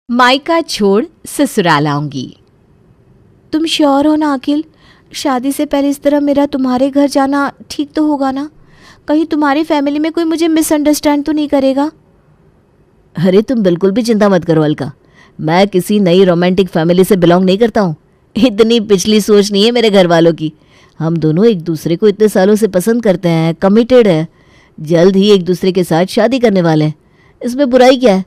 मायका छोड़ ससुराल आऊंगी। तुम श्योर हो ना अखिल? शादी से पहले इस तरह मेरा तुम्हारे घर जाना ठीक तो होगा ना? कहीं तुम्हारी फैमिली में कोई मुझे मिसअंडरस्टैंड तो नहीं करेगा? अरे तुम बिल्कुल भी चिंता मत करो अलका, मैं किसी नई रोमांटिक फैमिली से बिलोंग नहीं करता हूँ। इतनी पिछली सोच नहीं है मेरे घर वालों की। हम दोनों एक दूसरे को इतने सालों से पसंद करते हैं, कमिटेड है, जल्द ही एक दूसरे के साथ शादी करने वाले हैं। इसमें बुराई क्या है?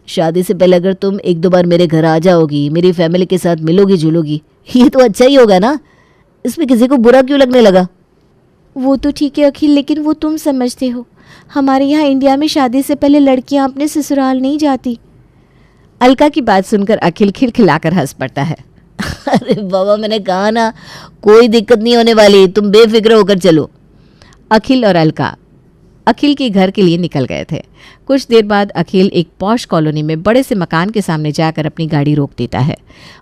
शादी से पहले अगर तुम एक दो बार मेरे घर आ जाओगी, मेरी फैमिली के साथ मिलोगी जुलोगी, ये तो अच्छा ही होगा ना। इसमें किसी को बुरा क्यों लगने लगा? वो तो ठीक है अखिल, लेकिन वो तुम समझते हो, हमारे यहाँ इंडिया में शादी से पहले लड़कियाँ अपने ससुराल नहीं जाती। अलका की बात सुनकर अखिल खिलखिलाकर हंस पड़ता है। अरे बाबा, मैंने कहा ना कोई दिक्कत नहीं होने वाली, तुम बेफिक्र होकर चलो। अखिल और अलका अखिल के घर के लिए निकल गए थे। कुछ देर बाद अखिल एक पॉश कॉलोनी में बड़े से मकान के सामने जाकर अपनी गाड़ी रोक देता है।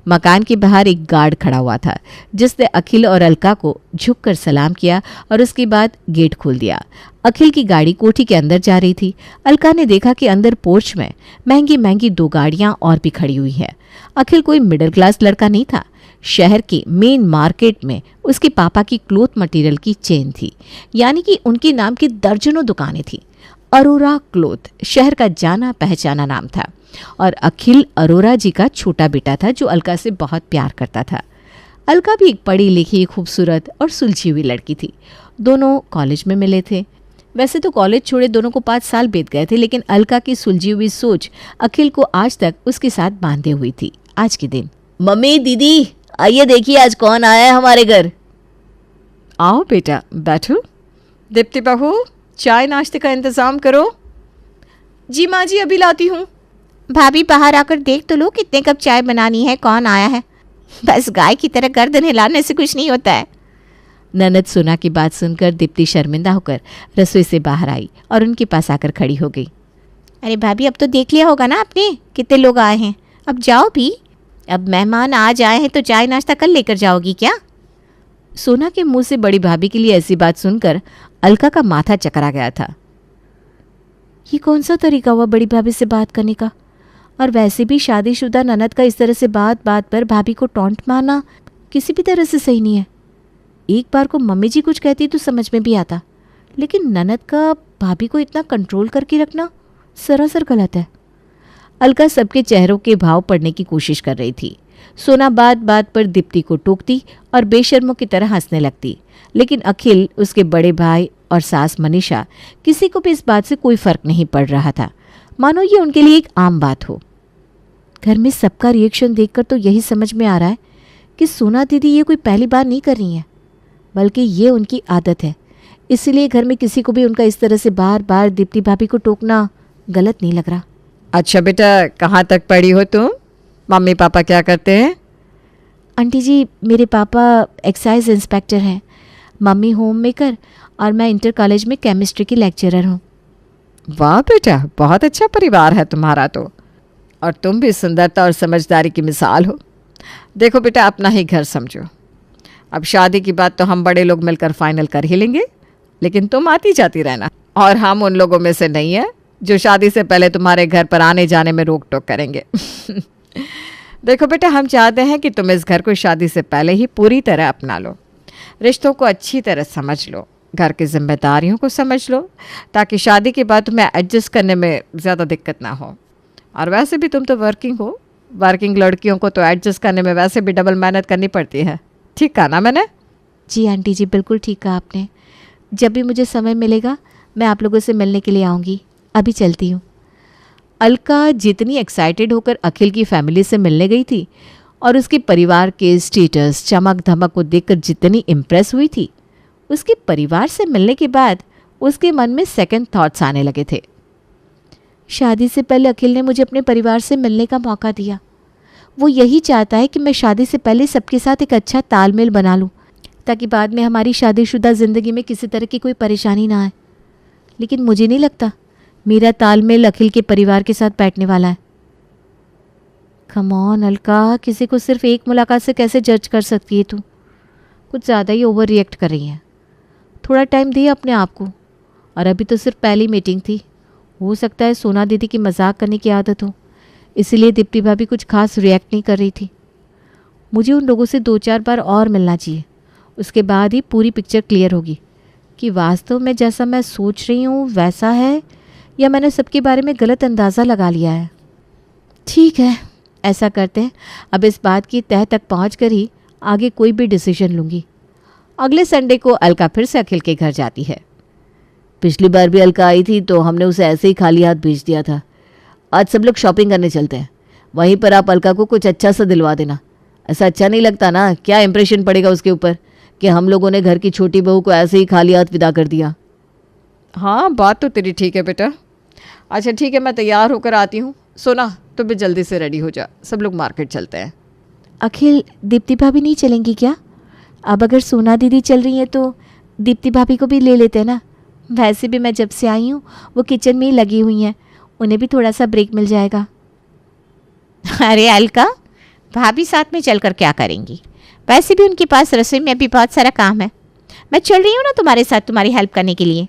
मकान के बाहर एक गार्ड खड़ा हुआ था, जिसने अखिल और अलका को झुककर सलाम किया और उसके बाद गेट खोल दिया। अखिल की गाड़ी कोठी के अंदर जा रही थी। अलका ने देखा कि अंदर पोर्च में महंगी महंगी 2 गाड़ियां और भी खड़ी हुई है। अखिल कोई मिडिल क्लास लड़का नहीं था। शहर के मेन मार्केट में उसके पापा की क्लोथ मटेरियल की चेन थी, यानी कि उनके नाम की दर्जनों दुकानें थी। अरोरा क्लोथ शहर का जाना पहचाना नाम था और अखिल अरोरा जी का छोटा बेटा था, जो अलका से बहुत प्यार करता था। अलका भी एक पढ़ी लिखी, खूबसूरत और सुलझी हुई लड़की थी। दोनों कॉलेज में मिले थे। वैसे तो कॉलेज छोड़े दोनों को 5 साल बीत गए थे, लेकिन अलका की सुलझी हुई सोच अखिल को आज तक उसके साथ बांधे हुई थी। आज के दिन, मम्मी, दीदी, आइए देखिए आज कौन आया है हमारे घर। आओ बेटा, बैठो। दीप्ति बहू, चाय नाश्ते का इंतज़ाम करो। जी माँ जी, अभी लाती हूँ। भाभी बाहर आकर देख तो लो कितने कप चाय बनानी है, कौन आया है। बस गाय की तरह गर्दन हिलाने से कुछ नहीं होता है। ननद सोना की बात सुनकर दीप्ति शर्मिंदा होकर रसोई से बाहर आई और उनके पास आकर खड़ी हो गई। अरे भाभी, अब तो देख लिया होगा ना आपने कितने लोग आए हैं, अब जाओ भी। अब मेहमान आ जाए हैं तो चाय नाश्ता कल लेकर जाओगी क्या? सोना के मुंह से बड़ी भाभी के लिए ऐसी बात सुनकर अलका का माथा चकरा गया था। ये कौन सा तरीका हुआ बड़ी भाभी से बात करने का? और वैसे भी शादीशुदा ननद का इस तरह से बात बात पर भाभी को टॉन्ट मारना किसी भी तरह से सही नहीं है। एक बार को मम्मी जी कुछ कहती तो समझ में भी आता, लेकिन ननद का भाभी को इतना कंट्रोल करके रखना सरासर गलत है। अलका सबके चेहरों के भाव पढ़ने की कोशिश कर रही थी। सोना बात बात पर दीप्ति को टोकती और बेशर्मों की तरह हंसने लगती, लेकिन अखिल, उसके बड़े भाई और सास मनीषा, किसी को भी इस बात से कोई फर्क नहीं पड़ रहा था, मानो ये उनके लिए एक आम बात हो। घर में सबका रिएक्शन देखकर तो यही समझ में आ रहा है कि सोना दीदी ये कोई पहली बार नहीं कर रही है, बल्कि ये उनकी आदत है। इसीलिए घर में किसी को भी उनका इस तरह से बार बार दीप्ति भाभी को टोकना गलत नहीं लग रहा। अच्छा बेटा, कहाँ तक पढ़ी हो तुम? मम्मी पापा क्या करते हैं? आंटी जी, मेरे पापा एक्साइज इंस्पेक्टर हैं, मम्मी होम मेकर और मैं इंटर कॉलेज में केमिस्ट्री की लेक्चरर हूँ। वाह बेटा, बहुत अच्छा परिवार है तुम्हारा तो, और तुम भी सुंदरता और समझदारी की मिसाल हो। देखो बेटा, अपना ही घर समझो। अब शादी की बात तो हम बड़े लोग मिलकर फाइनल कर ही लेंगे, लेकिन तुम आती जाती रहना, और हम उन लोगों में से नहीं है जो शादी से पहले तुम्हारे घर पर आने जाने में रोक टोक करेंगे। देखो बेटा, हम चाहते हैं कि तुम इस घर को शादी से पहले ही पूरी तरह अपना लो, रिश्तों को अच्छी तरह समझ लो, घर की जिम्मेदारियों को समझ लो, ताकि शादी के बाद तुम्हें एडजस्ट करने में ज़्यादा दिक्कत ना हो। और वैसे भी तुम तो वर्किंग हो, वर्किंग लड़कियों को तो एडजस्ट करने में वैसे भी डबल मेहनत करनी पड़ती है। ठीक कहा ना मैंने? जी आंटी जी, बिल्कुल ठीक कहा आपने। जब भी मुझे समय मिलेगा मैं आप लोगों से मिलने के लिए आऊँगी। अभी चलती हूँ। अलका जितनी एक्साइटेड होकर अखिल की फैमिली से मिलने गई थी और उसके परिवार के स्टेटस, चमक धमक को देखकर जितनी इम्प्रेस हुई थी, उसके परिवार से मिलने के बाद उसके मन में सेकंड थॉट्स आने लगे थे। शादी से पहले अखिल ने मुझे अपने परिवार से मिलने का मौका दिया। वो यही चाहता है कि मैं शादी से पहले सबके साथ एक अच्छा तालमेल बना लूँ, ताकि बाद में हमारी शादीशुदा ज़िंदगी में किसी तरह की कोई परेशानी ना आए। लेकिन मुझे नहीं लगता मेरा तालमेल अखिल के परिवार के साथ बैठने वाला है। कम ऑन अलका, किसी को सिर्फ एक मुलाकात से कैसे जज कर सकती है तू? कुछ ज़्यादा ही ओवर रिएक्ट कर रही है। थोड़ा टाइम दे अपने आप को। और अभी तो सिर्फ पहली मीटिंग थी, हो सकता है सोना दीदी की मजाक करने की आदत हो, इसीलिए दीप्ति भाभी कुछ खास रिएक्ट नहीं कर रही थी। मुझे उन लोगों से 2-4 बार और मिलना चाहिए, उसके बाद ही पूरी पिक्चर क्लियर होगी कि वास्तव में जैसा मैं सोच रही हूँ वैसा है या मैंने सबके बारे में गलत अंदाज़ा लगा लिया है। ठीक है, ऐसा करते हैं, अब इस बात की तह तक पहुँच कर ही आगे कोई भी डिसीजन लूँगी। अगले संडे को अलका फिर से अखिल के घर जाती है। पिछली बार भी अलका आई थी तो हमने उसे ऐसे ही खाली हाथ भेज दिया था। आज सब लोग शॉपिंग करने चलते हैं, वहीं पर आप अलका को कुछ अच्छा सा दिलवा देना। ऐसा अच्छा नहीं लगता ना, क्या इंप्रेशन पड़ेगा उसके ऊपर कि हम लोगों ने घर की छोटी बहू को ऐसे ही खाली हाथ विदा कर दिया। हाँ, बात तो तेरी ठीक है बेटा। अच्छा ठीक है, मैं तैयार होकर आती हूँ। सोना, तो भी जल्दी से रेडी हो जा, सब लोग मार्केट चलते हैं। अखिल, दीप्ति भाभी नहीं चलेंगी क्या? अब अगर सोना दीदी चल रही हैं तो दीप्ति भाभी को भी ले लेते हैं ना। वैसे भी मैं जब से आई हूँ वो किचन में ही लगी हुई हैं, उन्हें भी थोड़ा सा ब्रेक मिल जाएगा। अरे अलका, भाभी साथ में चलकर क्या करेंगी? वैसे भी उनके पास रसोई में भी बहुत सारा काम है। मैं चल रही हूँ ना तुम्हारे साथ, तुम्हारी हेल्प करने के लिए।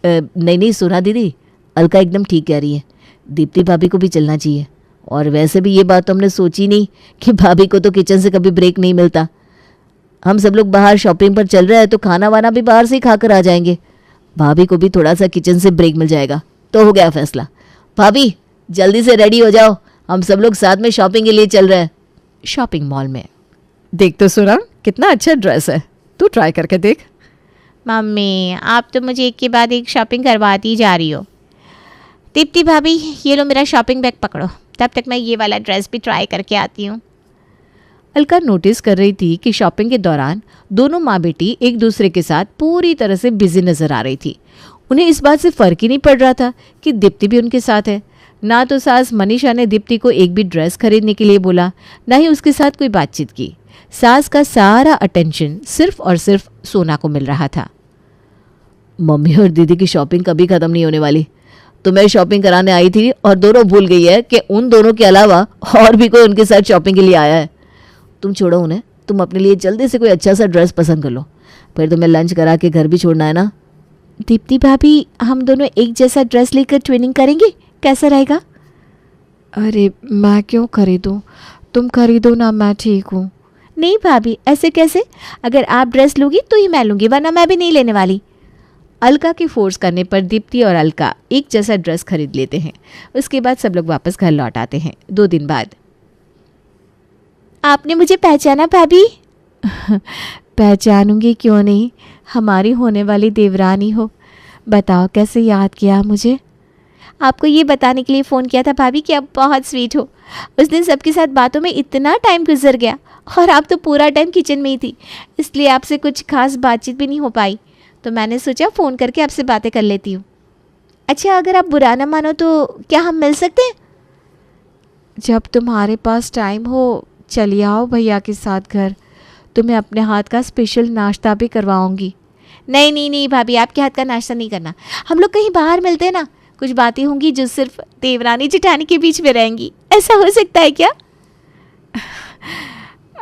नहीं सोना दीदी, अलका एकदम ठीक कह रही है, दीप्ति भाभी को भी चलना चाहिए। और वैसे भी ये बात तो हमने सोची नहीं कि भाभी को तो किचन से कभी ब्रेक नहीं मिलता। हम सब लोग बाहर शॉपिंग पर चल रहे हैं तो खाना वाना भी बाहर से ही खाकर आ जाएंगे, भाभी को भी थोड़ा सा किचन से ब्रेक मिल जाएगा। तो हो गया फैसला। भाभी जल्दी से रेडी हो जाओ, हम सब लोग साथ में शॉपिंग के लिए चल रहे हैं। शॉपिंग मॉल में। देख तो सोना, कितना अच्छा ड्रेस है, तू ट्राई करके देख। मम्मी, आप तो मुझे एक के बाद एक शॉपिंग करवाती जा रही हो। दीप्ति भाभी, ये लो मेरा शॉपिंग बैग पकड़ो, तब तक मैं ये वाला ड्रेस भी ट्राई करके आती हूँ। अलका नोटिस कर रही थी कि शॉपिंग के दौरान दोनों माँ बेटी एक दूसरे के साथ पूरी तरह से बिजी नजर आ रही थी। उन्हें इस बात से फर्क ही नहीं पड़ रहा था कि दीप्ति भी उनके साथ है। ना तो सास मनीषा ने दीप्ति को एक भी ड्रेस खरीदने के लिए बोला, ना ही उसके साथ कोई बातचीत की। सास का सारा अटेंशन सिर्फ और सिर्फ सोना को मिल रहा था। मम्मी और दीदी की शॉपिंग कभी ख़त्म नहीं होने वाली। तो मैं शॉपिंग कराने आई थी और दोनों भूल गई है कि उन दोनों के अलावा और भी कोई उनके साथ शॉपिंग के लिए आया है। तुम छोड़ो उन्हें, तुम अपने लिए जल्दी से कोई अच्छा सा ड्रेस पसंद कर लो, फिर तुम्हें लंच करा के घर भी छोड़ना है ना। दीप्ति भाभी, हम दोनों एक जैसा ड्रेस लेकर ट्विनिंग करेंगे, कैसा रहेगा? अरे मैं क्यों खरीदूँ, तुम खरीदो ना, मैं ठीक हूँ। नहीं भाभी, ऐसे कैसे? अगर आप ड्रेस लोगी तो ही मैं लूँगी, वरना मैं भी नहीं लेने वाली। अलका के फोर्स करने पर दीप्ति और अलका एक जैसा ड्रेस खरीद लेते हैं। उसके बाद सब लोग वापस घर लौट आते हैं। 2 दिन बाद। आपने मुझे पहचाना भाभी? पहचानूंगी क्यों नहीं, हमारी होने वाली देवरानी हो। बताओ कैसे याद किया मुझे? आपको ये बताने के लिए फ़ोन किया था भाभी कि आप बहुत स्वीट हो। उस दिन सबके साथ बातों में इतना टाइम गुजर गया और आप तो पूरा टाइम किचन में ही थी, इसलिए आपसे कुछ खास बातचीत भी नहीं हो पाई। तो मैंने सोचा फ़ोन करके आपसे बातें कर लेती हूँ। अच्छा, अगर आप बुरा ना मानो तो क्या हम मिल सकते हैं? जब तुम्हारे पास टाइम हो चलिए आओ भैया के साथ घर, तुम्हें अपने हाथ का स्पेशल नाश्ता भी करवाऊंगी। नहीं नहीं नहीं भाभी, आपके हाथ का नाश्ता नहीं करना। हम लोग कहीं बाहर मिलते हैं ना, कुछ बातें होंगी जो सिर्फ देवरानी जेठानी के बीच में रहेंगी। ऐसा हो सकता है क्या?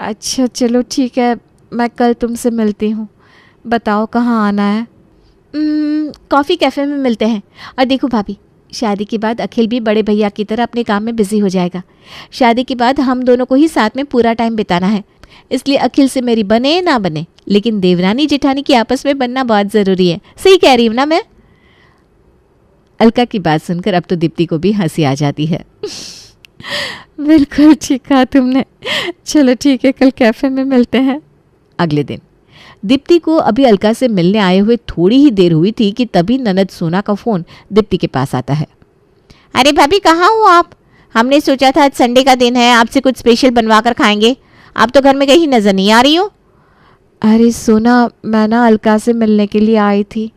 अच्छा चलो ठीक है, मैं कल तुमसे मिलती हूँ। बताओ कहाँ आना है? कॉफ़ी कैफ़े में मिलते हैं। और देखो भाभी, शादी के बाद अखिल भी बड़े भैया की तरह अपने काम में बिजी हो जाएगा। शादी के बाद हम दोनों को ही साथ में पूरा टाइम बिताना है, इसलिए अखिल से मेरी बने ना बने, लेकिन देवरानी जेठानी की आपस में बनना बहुत ज़रूरी है। सही कह रही हूँ ना मैं? अलका की बात सुनकर अब तो दीप्ति को भी हंसी आ जाती है। बिल्कुल ठीक कहा तुमने। चलो ठीक है, कल कैफ़े में मिलते हैं। अगले दिन दीप्ति को अभी अलका से मिलने आए हुए थोड़ी ही देर हुई थी कि तभी ननद सोना का फ़ोन दीप्ति के पास आता है। अरे भाभी, कहाँ हो आप? हमने सोचा था आज संडे का दिन है, आपसे कुछ स्पेशल बनवा कर खाएंगे। आप तो घर में कहीं नज़र नहीं आ रही हो। अरे सोना, मैं ना अलका से मिलने के लिए आई थी,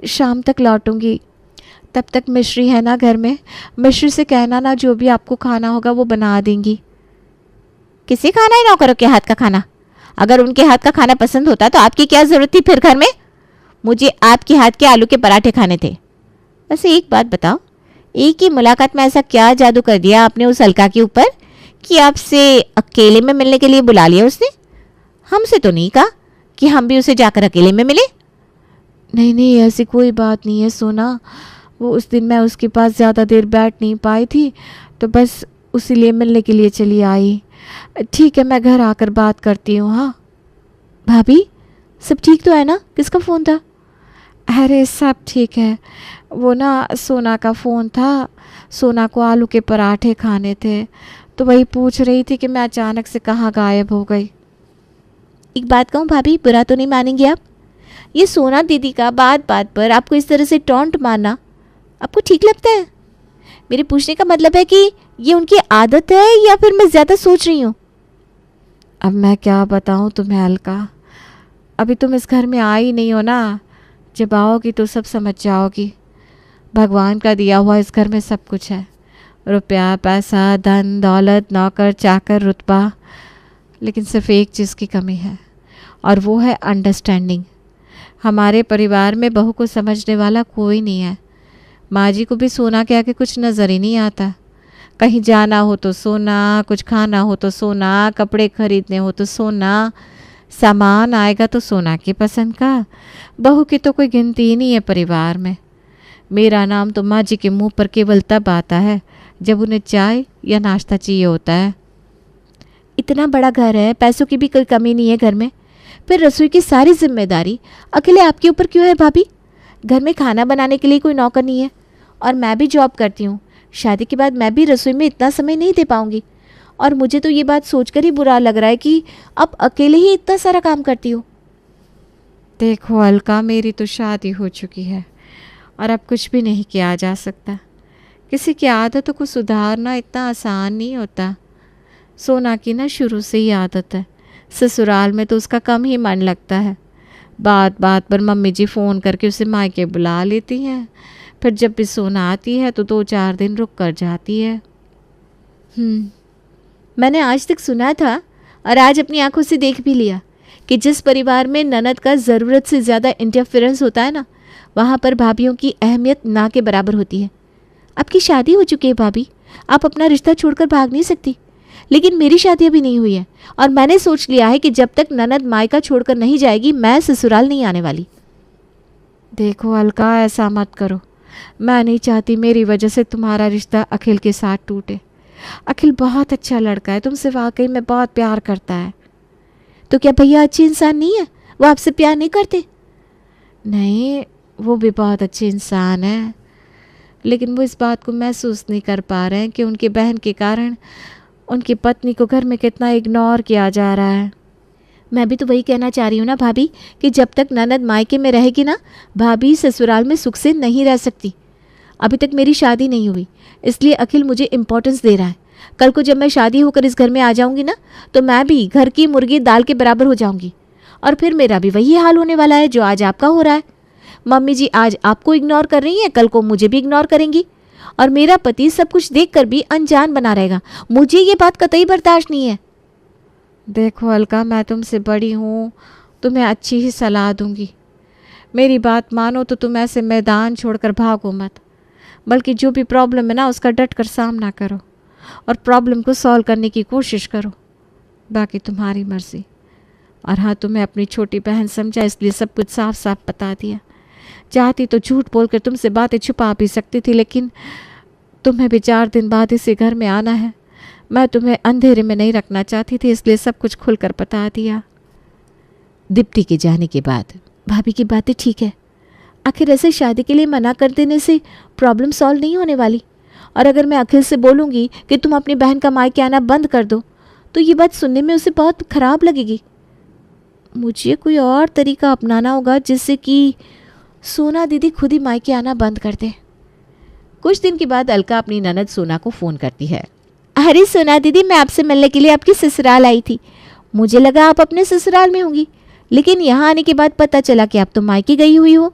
शाम तक लौटूंगी। तब तक मिश्री है ना घर में, मिश्री से कहना ना जो भी आपको खाना होगा वो बना देंगी। किसे खाना है नौकरों के हाथ का खाना? अगर उनके हाथ का खाना पसंद होता तो आपकी क्या ज़रूरत थी फिर घर में? मुझे आपके हाथ के आलू के पराठे खाने थे। वैसे एक बात बताओ, एक ही मुलाकात में ऐसा क्या जादू कर दिया आपने उस अलका के ऊपर कि आपसे अकेले में मिलने के लिए बुला लिया उसने? हमसे तो नहीं कहा कि हम भी उसे जाकर अकेले में मिले। नहीं नहीं, ऐसी कोई बात नहीं है सोना। वो उस दिन मैं उसके पास ज़्यादा देर बैठ नहीं पाई थी, तो बस उसी लिए मिलने के लिए चली आई। ठीक है, मैं घर आकर बात करती हूँ। हाँ भाभी, सब ठीक तो है ना? किसका फ़ोन था? अरे सब ठीक है, वो ना सोना का फ़ोन था। सोना को आलू के पराठे खाने थे, तो वही पूछ रही थी कि मैं अचानक से कहाँ गायब हो गई। एक बात कहूँ भाभी, बुरा तो नहीं मानेंगे आप? ये सोना दीदी का बात बात पर आपको इस तरह से टॉन्ट मारना आपको ठीक लगता है? मेरे पूछने का मतलब है कि ये उनकी आदत है या फिर मैं ज़्यादा सोच रही हूँ? अब मैं क्या बताऊँ तुम्हें अलका, अभी तुम इस घर में आई नहीं हो ना। जब आओगी तो सब समझ जाओगी। भगवान का दिया हुआ इस घर में सब कुछ है, रुपया पैसा धन दौलत नौकर चाकर रुतबा, लेकिन सिर्फ एक चीज़ की कमी है और वो है अंडरस्टैंडिंग। हमारे परिवार में बहू को समझने वाला कोई नहीं है। माँ जी को भी सोना के आगे कुछ नज़र ही नहीं आता। कहीं जाना हो तो सोना, कुछ खाना हो तो सोना, कपड़े खरीदने हो तो सोना, सामान आएगा तो सोना की पसंद का। बहू की तो कोई गिनती ही नहीं है परिवार में। मेरा नाम तो माँ जी के मुंह पर केवल तब आता है जब उन्हें चाय या नाश्ता चाहिए होता है। इतना बड़ा घर है, पैसों की भी कोई कमी नहीं है घर में, फिर रसोई की सारी जिम्मेदारी अकेले आपके ऊपर क्यों है भाभी? घर में खाना बनाने के लिए कोई नौकर नहीं है और मैं भी जॉब करती हूँ। शादी के बाद मैं भी रसोई में इतना समय नहीं दे पाऊँगी और मुझे तो ये बात सोचकर ही बुरा लग रहा है कि अब अकेले ही इतना सारा काम करती हूँ। देखो अलका, मेरी तो शादी हो चुकी है और अब कुछ भी नहीं किया जा सकता। किसी की आदतों को सुधारना इतना आसान नहीं होता। सोना की ना शुरू से ही आदत है, ससुराल में तो उसका कम ही मन लगता है। बात बात पर मम्मी जी फ़ोन करके उसे मायके बुला लेती हैं, फिर जब भी सोना आती है तो 2-4 दिन रुक कर जाती है। मैंने आज तक सुना था और आज अपनी आंखों से देख भी लिया कि जिस परिवार में ननद का ज़रूरत से ज़्यादा इंटरफेरेंस होता है ना, वहाँ पर भाभीयों की अहमियत ना के बराबर होती है। आपकी शादी हो चुकी है भाभी, आप अपना रिश्ता छोड़कर भाग नहीं सकती, लेकिन मेरी शादी अभी नहीं हुई है और मैंने सोच लिया है कि जब तक ननद मायका छोड़कर नहीं जाएगी मैं ससुराल नहीं आने वाली। देखो अलका, ऐसा मत करो। मैं नहीं चाहती मेरी वजह से तुम्हारा रिश्ता अखिल के साथ टूटे। अखिल बहुत अच्छा लड़का है, तुमसे वाकई में बहुत प्यार करता है। तो क्या भैया अच्छे इंसान नहीं है? वो आपसे प्यार नहीं करते? नहीं, वो भी बहुत अच्छे इंसान हैं, लेकिन वो इस बात को महसूस नहीं कर पा रहे हैं कि उनकी बहन के कारण उनकी पत्नी को घर में कितना इग्नोर किया जा रहा है। मैं भी तो वही कहना चाह रही हूँ ना भाभी कि जब तक ननद मायके में रहेगी ना, भाभी ससुराल में सुख से नहीं रह सकती। अभी तक मेरी शादी नहीं हुई, इसलिए अखिल मुझे इम्पोर्टेंस दे रहा है। कल को जब मैं शादी होकर इस घर में आ जाऊंगी ना, तो मैं भी घर की मुर्गी दाल के बराबर हो जाऊंगी और फिर मेरा भी वही हाल होने वाला है जो आज आपका हो रहा है। मम्मी जी आज आपको इग्नोर कर रही हैं, कल को मुझे भी इग्नोर करेंगी और मेरा पति सब कुछ देखकर भी अनजान बना रहेगा। मुझे ये बात कतई बर्दाश्त नहीं है। देखो अलका, मैं तुमसे बड़ी हूँ, तुम्हें अच्छी ही सलाह दूंगी। मेरी बात मानो तो तुम ऐसे मैदान छोड़कर भागो मत, बल्कि जो भी प्रॉब्लम है ना उसका डट कर सामना करो और प्रॉब्लम को सॉल्व करने की कोशिश करो। बाकी तुम्हारी मर्ज़ी। और हाँ, तुम्हें अपनी छोटी बहन समझा इसलिए सब कुछ साफ साफ बता दिया। चाहती तो झूठ बोलकर तुमसे बातें छुपा भी सकती थी, लेकिन तुम्हें भी 4 दिन बाद इसी घर में आना है। मैं तुम्हें अंधेरे में नहीं रखना चाहती थी, इसलिए सब कुछ खुलकर बता दिया। दीप्ति के जाने के बाद भाभी की बातें ठीक है। आखिर ऐसे शादी के लिए मना कर देने से प्रॉब्लम सॉल्व नहीं होने वाली। और अगर मैं अखिल से बोलूँगी कि तुम अपनी बहन का मायके आना बंद कर दो, तो ये बात सुनने में उसे बहुत ख़राब लगेगी। मुझे कोई और तरीका अपनाना होगा जिससे कि सोना दीदी खुद ही मायके आना बंद कर दे। कुछ दिन के बाद अलका अपनी ननद सोना को फ़ोन करती है। अरे सोना दीदी, मैं आपसे मिलने के लिए आपकी ससुराल आई थी। मुझे लगा आप अपने ससुराल में होंगी, लेकिन यहाँ आने के बाद पता चला कि आप तो मायके गई हुई हो।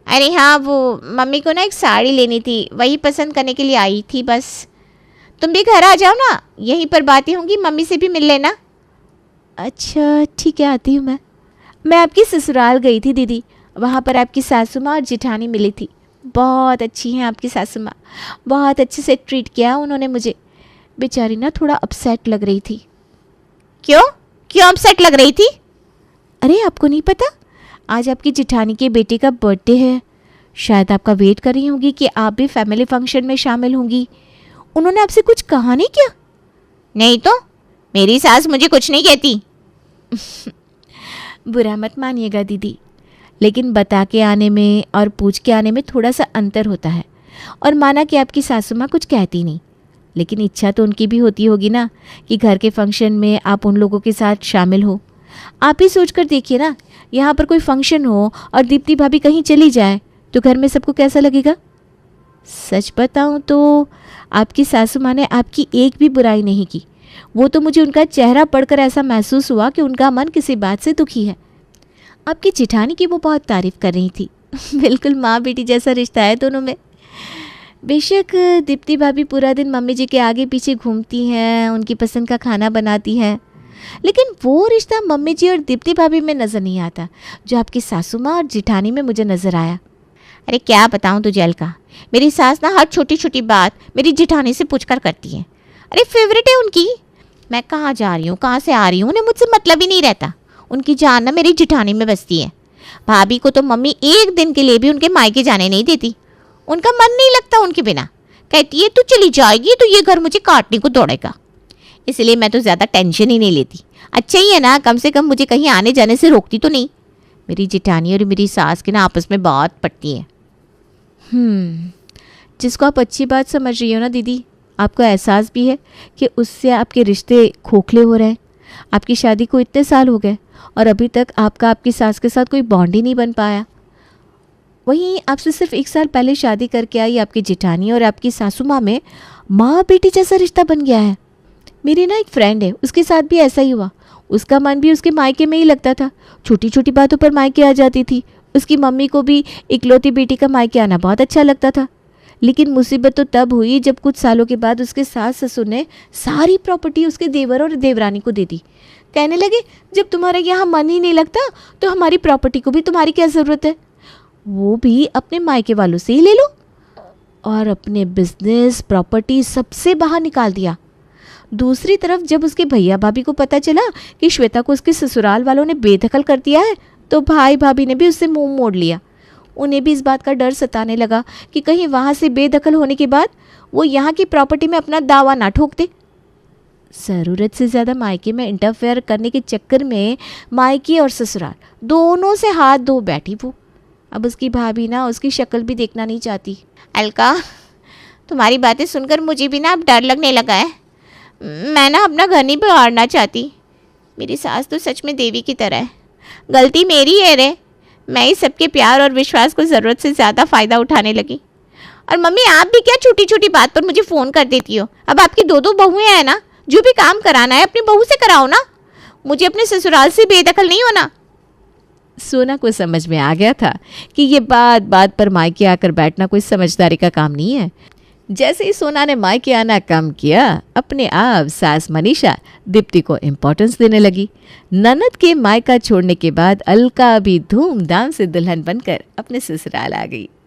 अरे हाँ, वो मम्मी को ना एक साड़ी लेनी थी, वही पसंद करने के लिए आई थी बस। तुम भी घर आ जाओ ना, यहीं पर बातें होंगी, मम्मी से भी मिल लेना। अच्छा ठीक है, आती हूँ मैं आपकी ससुराल गई थी दीदी, वहाँ पर आपकी सासू माँ और जिठानी मिली थी। बहुत अच्छी हैं आपकी सासू माँ, बहुत अच्छे से ट्रीट किया उन्होंने मुझे। बेचारी ना थोड़ा अपसेट लग रही थी। क्यों क्यों अपसेट लग रही थी? अरे आपको नहीं पता, आज आपकी जिठानी के बेटे का बर्थडे है। शायद आपका वेट कर रही होंगी कि आप भी फैमिली फंक्शन में शामिल होंगी। उन्होंने आपसे कुछ कहा नहीं क्या? नहीं तो, मेरी सास मुझे कुछ नहीं कहती। बुरा मत मानिएगा दीदी, लेकिन बता के आने में और पूछ के आने में थोड़ा सा अंतर होता है। और माना कि आपकी सासू माँ कुछ कहती नहीं, लेकिन इच्छा तो उनकी भी होती होगी ना कि घर के फंक्शन में आप उन लोगों के साथ शामिल हो। आप ही सोच कर देखिए ना, यहाँ पर कोई फंक्शन हो और दीप्ति भाभी कहीं चली जाए तो घर में सबको कैसा लगेगा? सच बताऊँ तो आपकी सासू माँ ने आपकी एक भी बुराई नहीं की। वो तो मुझे उनका चेहरा पढ़कर ऐसा महसूस हुआ कि उनका मन किसी बात से दुखी है। आपकी जेठानी की वो बहुत तारीफ़ कर रही थी। बिल्कुल माँ बेटी जैसा रिश्ता है दोनों में। बेशक दीप्ति भाभी पूरा दिन मम्मी जी के आगे पीछे घूमती हैं, उनकी पसंद का खाना बनाती हैं, लेकिन वो रिश्ता मम्मी जी और दीप्ति भाभी में नज़र नहीं आता जो आपकी सासू माँ और जेठानी में मुझे नज़र आया। अरे क्या बताऊँ तुझे अलका, मेरी सास ना हर छोटी छोटी बात मेरी जेठानी से पूछकर करती है। अरे फेवरेट है उनकी। मैं कहाँ जा रही हूँ, कहाँ से आ रही हूँ, उन्हें मुझसे मतलब ही नहीं रहता। उनकी जान ना मेरी जेठानी में बसती है। भाभी को तो मम्मी एक दिन के लिए भी उनके मायके जाने नहीं देती। उनका मन नहीं लगता उनके बिना। कहती है तू चली जाएगी तो ये घर मुझे काटने को दौड़ेगा। इसलिए मैं तो ज़्यादा टेंशन ही नहीं लेती। अच्छा ही है ना, कम से कम मुझे कहीं आने जाने से रोकती तो नहीं। मेरी जेठानी और मेरी सास के ना आपस में बात पड़ती है। जिसको आप अच्छी बात समझ रही हो ना दीदी, आपको एहसास भी है कि उससे आपके रिश्ते खोखले हो रहे हैं। आपकी शादी को इतने साल हो गए और अभी तक आपका आपकी सास के साथ कोई बॉन्ड ही नहीं बन पाया। वहीं आपसे सिर्फ 1 साल पहले शादी करके आई आपकी जेठानी और आपकी सासू माँ में माँ बेटी जैसा रिश्ता बन गया है। मेरी ना एक फ्रेंड है, उसके साथ भी ऐसा ही हुआ। उसका मन भी उसके मायके में ही लगता था, छोटी छोटी बातों पर मायके आ जाती थी। उसकी मम्मी को भी इकलौती बेटी का मायके आना बहुत अच्छा लगता था। लेकिन मुसीबत तो तब हुई जब कुछ सालों के बाद उसके सास ससुर ने सारी प्रॉपर्टी उसके देवर और देवरानी को दे दी। कहने लगे जब तुम्हारे यहाँ मन ही नहीं लगता तो हमारी प्रॉपर्टी को भी तुम्हारी क्या ज़रूरत है, वो भी अपने मायके वालों से ही ले लो। और अपने बिजनेस प्रॉपर्टी सबसे बाहर निकाल दिया। दूसरी तरफ जब उसके भैया भाभी को पता चला कि श्वेता को उसके ससुराल वालों ने बेदखल कर दिया है तो भाई भाभी ने भी उससे मुंह मोड़ लिया। उन्हें भी इस बात का डर सताने लगा कि कहीं वहाँ से बेदखल होने के बाद वो यहाँ की प्रॉपर्टी में अपना दावा ना ठोक दे। ज़रूरत से ज़्यादा मायके में इंटरफेयर करने के चक्कर में मायके और ससुराल दोनों से हाथ धो बैठी वो। अब उसकी भाभी ना उसकी शक्ल भी देखना नहीं चाहती। अलका, तुम्हारी बातें सुनकर मुझे भी ना अब डर लगने लगा है। मैं ना अपना घर नहीं बिगाड़ना चाहती। मेरी सास तो सच में देवी की तरह है। गलती मेरी है रे, मैं ही सबके प्यार और विश्वास को ज़रूरत से ज़्यादा फ़ायदा उठाने लगी। और मम्मी आप भी क्या छोटी छोटी बात पर मुझे फ़ोन कर देती हो। अब आपकी 2 बहुएं हैं ना, जो भी काम कराना है अपनी बहू से कराओ ना। मुझे अपने ससुराल से बेदखल नहीं होना। सोना को समझ में आ गया था कि ये बात बात पर मायके आकर बैठना कोई समझदारी का काम नहीं है। जैसे ही सोना ने मायके आना कम किया, अपने आप सास मनीषा दीप्ति को इम्पोर्टेंस देने लगी। ननद के मायका छोड़ने के बाद अलका भी धूमधाम से दुल्हन बनकर अपने ससुराल आ गई।